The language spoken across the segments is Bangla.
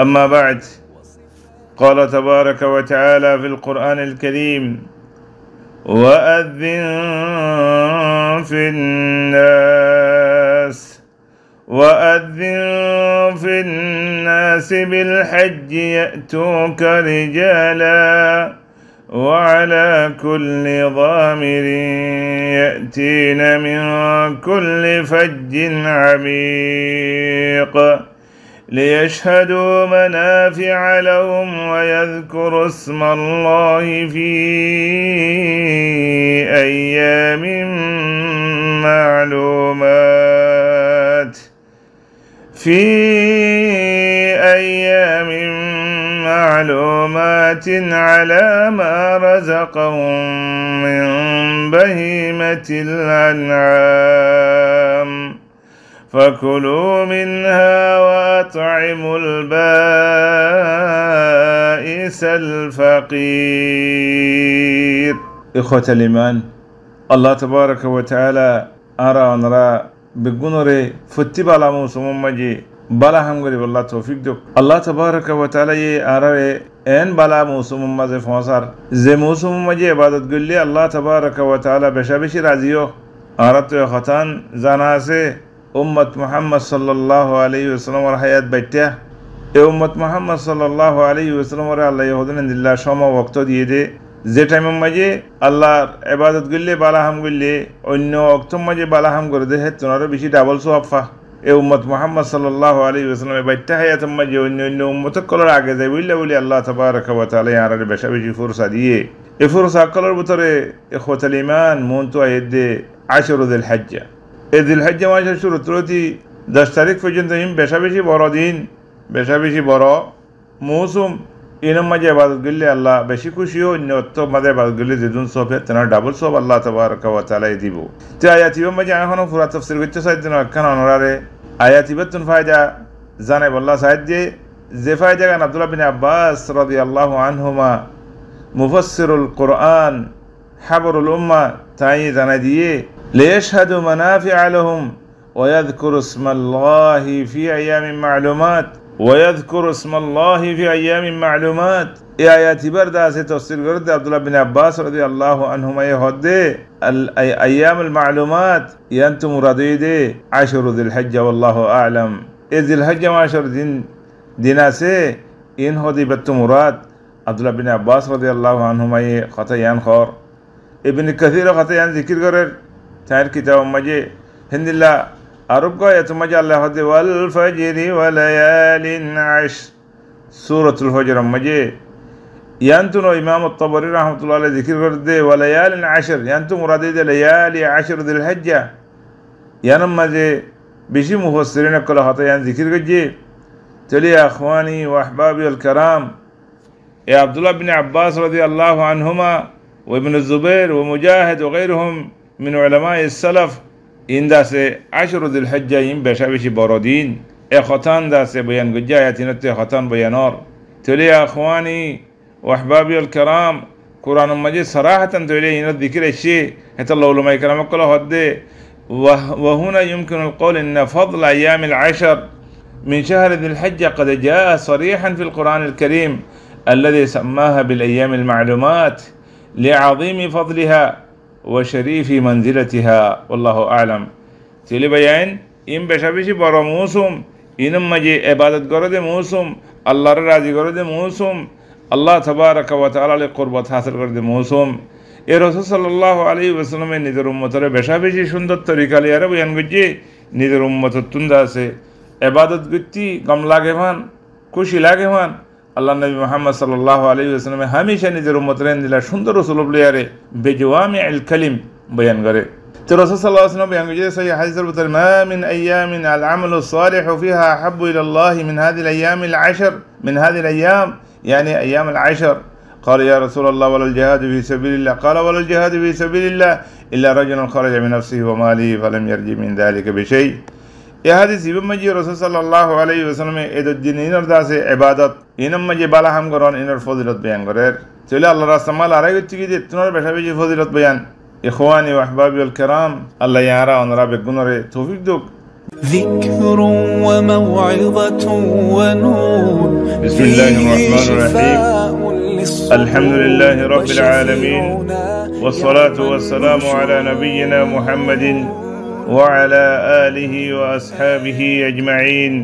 أما بعد، قال تبارك وتعالى في القرآن الكريم: وأذن في الناس بالحج يأتوك رجالا وعلى كل ضامر يأتين من كل فج عميق ليشهدوا منافع لهم ويذكروا اسم الله في أيام معلومات على ما رزقهم من بهيمة الأنعام فكلوا منها وأطعموا البائس الفقير. إخوة الإيمان، الله تبارك وتعالى أرى ونرى بقنوري فتب على موسم مجي بلا همغري والله توفيق دوك. الله تبارك وتعالى أرى ان بلا موسم مجي فوصار زي موسم مجي عبادت قلي الله تبارك وتعالى بشابشي رازيو أردت خطان زناسي উম্মত মুহাম্মদ সাল্লাল্লাহু আলাইহি ওয়াসাল্লামের হায়াত বাইটা এই উম্মত মুহাম্মদ সাল্লাল্লাহু আলাইহি ওয়াসাল্লামের আল্লাহ ইহুদিল্লাহ সম ওয়াক্ত দিয়ে দে যে টাইমের মাঝে আল্লাহর ইবাদত করলে বালাহাম করলে অন্য ওয়াক্তের মাঝে বালাহাম করে দে হেতনারও বেশি ডাবল সওয়াব এই উম্মত মুহাম্মদ সাল্লাল্লাহু আলাইহি ওয়াসাল্লামের বাইটা হায়াতের মাঝে অন্য উম্মত কলর আগে যায় বলে আল্লাহ তাবারাকা ওয়া তাআলা আর বেশি বেশি ফুরসা দিয়ে এই ফুরসা কলর ভিতরে ইখওয়াতুল ঈমান মুনতু আইদে আশরু যিল হজ্জা এই যিল হজ্জা মাসের শুরুতে 10 তারিখ পর্যন্ত বেশা বেশি বড় দিন, বেশা বেশি বড় মৌসুম। ইনম মাঝে ইবাদত করলে আল্লাহ বেশি খুশি হয়, অন্য মাঝে ইবাদত করলে যেদিন সব তেনার ডাবল সব আল্লাহ তাবারাকা ওয়া তাআলা দিব। তো আয়াতিবের মাঝে এখনো পুরা তাফসীর করতে চাইতেন একখান অনরারে আয়াতিবেতুন ফায়দা জানাই বল্লাহ সাহায্য যে ফায়দা গান আব্দুল্লাহ বিন আব্বাস রাদিয়াল্লাহু আনহুমা মুফাসসিরুল কুরআন হাবরুল উম্মাহ তাই জানাই দিয়ে ليشهدوا منافع لهم ويذكروا اسم الله في أيام معلومات এই আয়াত ইবারদা আছে তাফসীর করতে আব্দুল্লাহ বিন আব্বাস রাদিয়াল্লাহু আনহুমা হদে আইয়াম আল মালুমাত ইয়ান্তু মুরাদিদে আশরু যিল হজ্জা ওয়াল্লাহু আ'লাম। এই যিল হজ্জা মাসের দিন আছে ইন হদি বাত মুরাদ আব্দুল্লাহ বিন আব্বাস রাদিয়াল্লাহু আনহুমা কথা ইয়ান খর ইবনে কাসীর কথা ইয়ান জিকির করেন তার কিতাব মাঝে হিন্দিল্লা আরব গয় এত মাঝে আল্লাহ হদে ওয়াল ফাজরি ওয়া লায়ালিন আশর সূরাতুল ফজর মাঝে ইয়ান্তুন ইমাম আত-তাবারি রাহমাতুল্লাহ আলাইহি জিকির করতে ওয়া লায়ালিন আশর ইয়ান্তু মুরাদে দে লায়ালি আশর যিল হজ্জা ইয়ান মাঝে বেশি মুফাসসিরিন কল হতা ইয়ান জিকির করছে চলি আখওয়ানি ওয়া আহবাবি আল কারাম এ আব্দুল্লাহ বিন আব্বাস রাদিয়াল্লাহু আনহুমা ওয়া ইবনে জুবাইর ওয়া মুজাহিদ ওয়া গায়রুহুম من علماء السلف إن داس عشر ذي الحجة إن بشابش بردين خطان داس بيان جاياتنا خطان بيانار تلي يا أخواني وأحبابي الكرام قرآن مجيد صراحة تلي إن الذكر الشيء حتى الله لما يكرمك الله هدي وهنا يمكن القول إن فضل أيام العشر من شهر ذي الحجة قد جاء صريحا في القرآن الكريم الذي سماها بالأيام المعلومات لعظيم فضلها وشريف منزلتها والله أعلم. تلي بيان إن بشابشي برا موسم إنما مجي عبادت قرد موسم الله راضي قرد موسم الله تبارك وتعالى لقربت حاصل قرد موسم এ রাসূল সাল্লাল্লাহু আলাইহি ওয়াসাল্লামের নিজের উম্মতের বেশি সুন্দর তরিকা লিয়ারে বয়ান করছে নিজের উম্মতের তুন্দা আছে ইবাদত করতে গম লাগে মান খুশি লাগে মান আল্লাহ নবী মুহাম্মদ সাল্লাল্লাহু আলাইহি ওয়াসাল্লাম হামেশা নিজের উম্মতের দিলা সুন্দর উসলুব লিয়ারে বেজওয়ামিউল কালিম বয়ান করে। তো রাসূল সাল্লাল্লাহু আলাইহি ওয়াসাল্লাম বয়ান করছে সহিহ হাদিসের ভিতরে মা মিন আইয়ামিন আল আমালু সালিহু ফিহা আহাব্বু ইলা আল্লাহ মিন হাযিহিল আইয়ামিল আশর মিন হাযিহিল আইয়াম يعني ايام العشر قال يا رسول الله ولا الجهاد في سبيل الله قال ولا الجهاد في سبيل الله إلا رجل خرج من نفسه وماله فلم يرجع من ذلك بشيء. يا حديث ابن مجي رسول صلى الله عليه وسلم এদ দিন ইনর দাসে ইবাদত ইনম মজে বালা হাম করন ইনর ফজিলত বয়ান করে চলে আল্লাহর রাস্তা মাল আরাই হচ্ছে কি যে তোর বেশা বেশি ফজিলত বয়ান ইখওয়ানি ওয়া আহবাবি আল কিরাম আল্লাহ ইয়ারা ওনরা বেগুনরে তৌফিক দুক ذكر وموعظة ونور. بسم الله الرحمن الرحيم. الحمد لله رب العالمين، والصلاة والسلام على نبينا محمد وعلى آله وأصحابه أجمعين.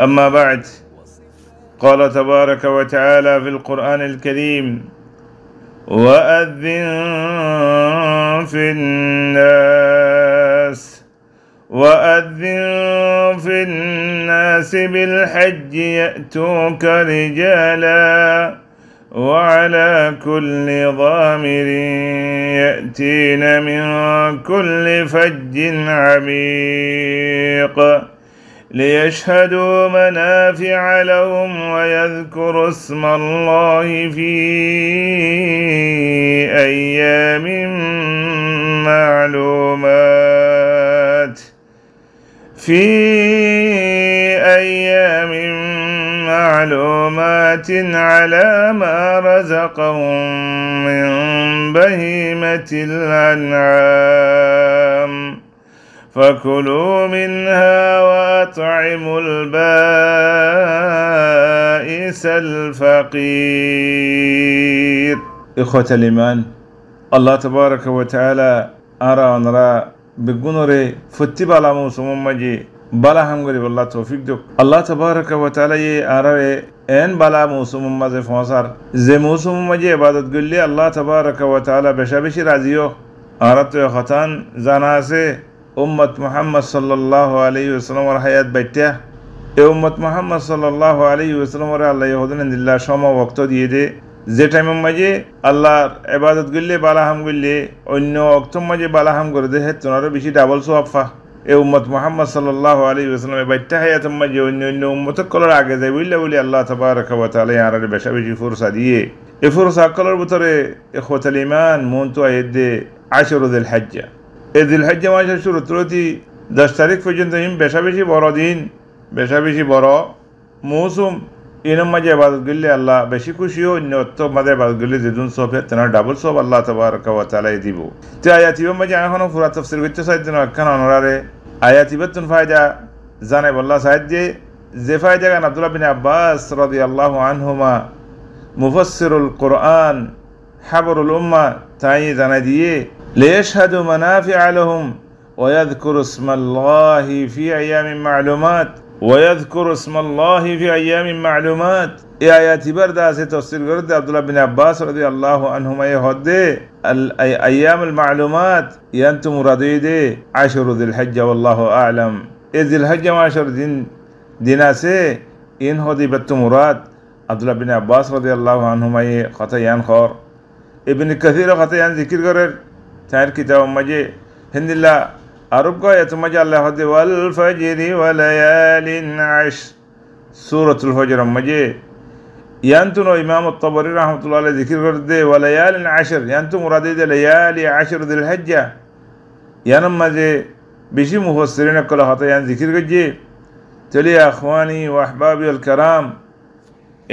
أما بعد، قال تبارك وتعالى في القرآن الكريم: وأذن في الناس بالحج يأتوك رجالا وعلى كل ضامر يأتين من كل فج عميق ليشهدوا منافع لهم ويذكروا اسم الله في أيام معلومات على ما رزقهم من بهيمة الأنعام فكلوا منها وأطعموا البائس الفقير. إخوة الإيمان، الله تبارك وتعالى أرى ونرى بقنوري فتب على موسم مجي بلا هم غريب الله توفيق دوك. الله تبارك وتعالى أرى ان بلا موسم مجي فوصار زي موسم مجي عبادت قل الله تبارك وتعالى بشابش رازيو أردت خطان زناسي উম্মত মুহাম্মদ সাল্লাল্লাহু আলাইহি ওয়াসাল্লামের হায়াত বাইটা এই উম্মত মুহাম্মদ সাল্লাল্লাহু আলাইহি ওয়াসাল্লামের আল্লাহ ইহুদিল্লাহ সম ওয়াক্ত দিয়ে দে যে টাইমের মাঝে আল্লাহর ইবাদত করলে বালাহাম করলে অন্য ওয়াক্তর মাঝে বালাহাম করে দে হেতনার বেশি ডাবল সওয়াব এই উম্মত মুহাম্মদ সাল্লাল্লাহু আলাইহি ওয়াসাল্লামের বাইটা হায়াতের মাঝে অন্য উম্মত কলার আগে যায় বলে আল্লাহ তাবারাকা ওয়া তাআলা আর বেশি বেশি ফুরসা দিয়ে এই ফুরসা কলার ভিতরে ইখওয়াতুল ঈমান মন তো আইদে আশরুল হজ্জ এই জিলহজ্জা মাসের শুরু তুলতি 10 তারিখ পর্যন্ত বেশা বেশি বড় দিন, বেশা বেশি বড় মৌসুম। ইনম মাঝে ইবাদত করলে আল্লাহ বেশি খুশি হয়, অন্য মাঝে ইবাদত করলে যেদিন সব তেনার ডাবল সব আল্লাহ তাবারাকা ওয়া তাআলা দিব। তো আয়াতিবের মাঝে এখনো পুরা তাফসীর করতে চাইতেন একখান অনরারে আয়াতিবেতন ফায়দা জানে আল্লাহ সাহায্য যে ফায়দা গান আব্দুল্লাহ বিন আব্বাস রাদিয়াল্লাহু আনহুমা মুফাসসিরুল কোরআন হাবরুল উম্মাহ তাই জানাই দিয়ে ليشهدوا منافع لهم ويذكروا اسم الله في أيام معلومات এই আয়াতি বারদা আছে তাফসীর করতে আব্দুল্লাহ বিন আব্বাস রাদিয়াল্লাহু আনহুমা হদে আইয়ামুল মালুমাত ইয়ান্তু মুরাদিদে আশরুল হজ্জ ওয়াল্লাহু আ'লাম। এই জিল হজ্জ মাসের দিন আছে ইন হদি বাত মুরাদ আব্দুল্লাহ বিন আব্বাস রাদিয়াল্লাহু আনহুমা কথা ইয়ান খর ইবনে কাসীর কথা ইয়ান জিকির করেন চার কিতাব মাঝে হিন্দিল্লা আরব গায়ত মাঝে আল্লাহ হদে ওয়াল ফাজরি ওয়া লায়ালিন আশর সূরাতুল ফজর মাঝে ইয়ান্তুনো ইমাম আত-তাবরী রাহমাতুল্লাহ আলাইহি জিকির করতে ওয়া লায়ালিন আশর ইয়ান্তু মুরাদে লায়ালি আশর যিল হজ্জা ইয়ানম মাঝে বেশি মুফাসসিরিন কল হতা ইয়ান জিকির করছে চলি আখওয়ানি ওয়া আহবাবি আল কারাম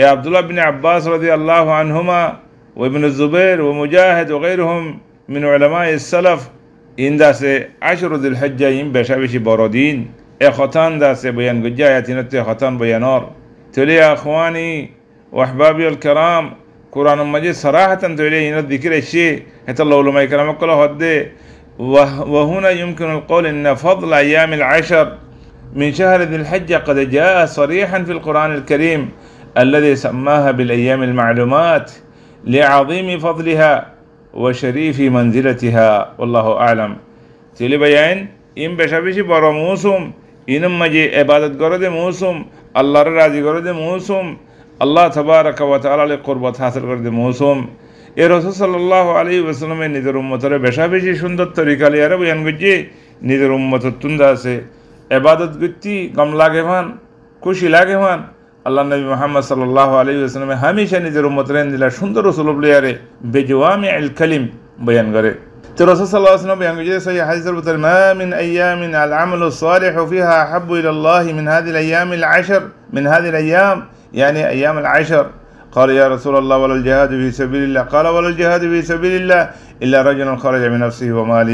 এ আব্দুল্লাহ বিন আব্বাস রাদিয়াল্লাহু আনহুমা ওয়া ইবনে জুবাইর ওয়া মুজাহিদ ওয়া গায়রুহুম من علماء السلف إن داس عشر ذي الحجة إن بشابشي برودين خطان داس بيان قجاية نتي خطان بيانور تلي يا أخواني وأحبابي الكرام قرآن مجيد صراحة تلي ذكر الشيء حتى الله لما يكرمك الله هدي وهنا يمكن القول إن فضل أيام العشر من شهر ذي الحجة قد جاء صريحا في القرآن الكريم الذي سماها بالأيام المعلومات لعظيم فضلها وشريف منزلتها والله أعلم. تلي بيان إن بشابشي برا موسم إنم مجي عبادت قرد موسم الله راضي قرد موسم الله تبارك وتعالى لقربت حاصل قرد موسم এ রাসূল সাল্লাল্লাহু আলাইহি ওয়াসাল্লামের নিজের উম্মতের বেশি সুন্দর তরিকা লিয়ারে বয়ান করছে নিজের উম্মতের তুন্দা আছে ইবাদত করতে কম লাগে মান খুশি লাগে মান আল্লাহ নবী মুহাম্মদ সাল্লাল্লাহু আলাইহি ওয়াসাল্লাম হামেশা নিজের উম্মতের দিলা সুন্দর উসলুব লিয়ারে বেজওয়ামিউল কালিম বয়ান করে। তো রাসূল সাল্লাল্লাহু আলাইহি ওয়াসাল্লাম বয়ান করছে সহিহ হাদিসের ভিতরে মা মিন আইয়ামিন আল আমালু সালিহু ফিহা আহাব্বু ইলা আল্লাহ মিন হাযিহিল আইয়ামিল আশর মিন হাযিহিল আইয়াম يعني ايام العشر قال يا رسول الله ولا الجهاد في سبيل الله قال ولا الجهاد في سبيل الله إلا رجل خرج من نفسه وماله